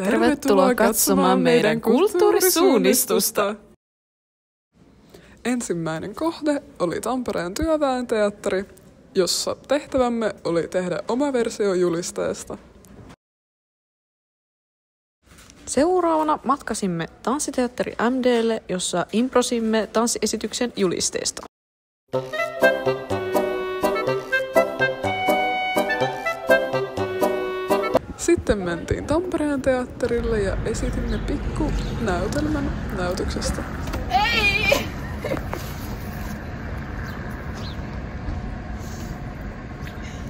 Tervetuloa katsomaan meidän kulttuurisuunnistusta! Ensimmäinen kohde oli Tampereen Työväen teatteri, jossa tehtävämme oli tehdä oma versio julisteesta. Seuraavana matkasimme Tanssiteatteri MD:lle, jossa improsimme tanssiesityksen julisteesta. Sitten mentiin Tampereen teatterille ja esitimme pikku näytelmän näytöksestä. Ei!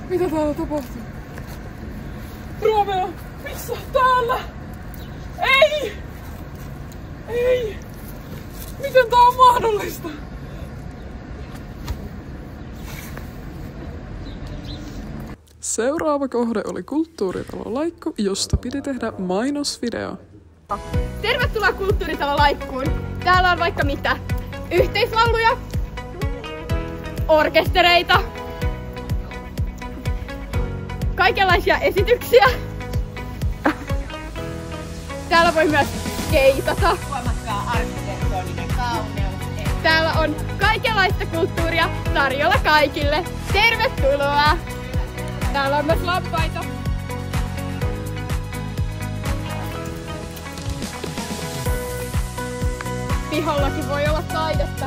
Mitä täällä tapahtuu? Romeo, missä täällä? Ei! Ei! Miten tää on mahdollista? Seuraava kohde oli Kulttuuritalo Laikku, josta piti tehdä mainosvideo. Tervetuloa Kulttuuritalo Laikkuun. Täällä on vaikka mitä. Yhteislauluja, orkestereita, kaikenlaisia esityksiä. Täällä voi myös keitata. Huomatkaa arkkitehtoninen kauneus. Täällä on kaikenlaista kulttuuria tarjolla kaikille. Tervetuloa! Täällä on myös lampaita. Pihallakin voi olla taidetta.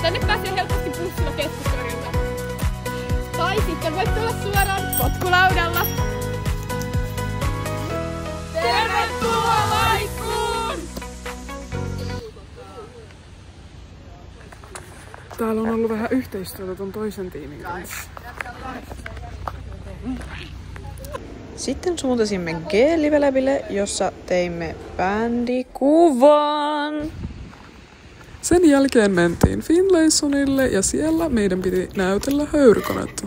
Tänne pääsee helposti bussilla Keskustorilta. Tai sitten voit tulla suoraan potkulaudalla. Tervetuloa Laikkuun! Täällä on ollut vähän yhteistyötä ton toisen tiimin kanssa. Sitten suuntasimme G-Live-läbille, jossa teimme bändikuvan. Sen jälkeen mentiin Finlaysonille ja siellä meidän piti näytellä höyrykonetta.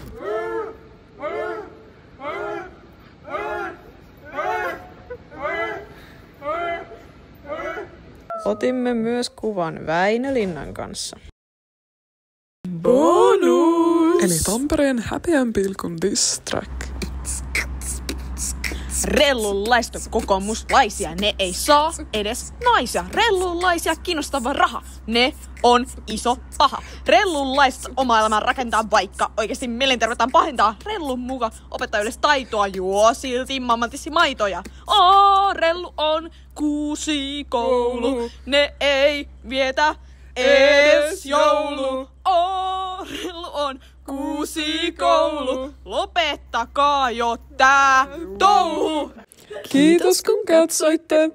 Otimme myös kuvan Väinö Linnan kanssa. Bonus! Eli Tampereen häpeän pilkun diss track. Rellunlaista kokoomuslaisia, ne ei saa edes naisia. Rellunlaisia kiinnostava raha, ne on iso paha. Rellunlaista oma elämän rakentaa vaikka oikeesti mielenterveyttä pahentaa. Rellun muka opettaa yleensä taitoa, juo silti mammatissi maitoja. Rellu on kuusikoulu, ne ei vietä edes joulu. Rellu on kuusikoulu, lopettakaa jo tää touhu! Kiitos kun katsoitte!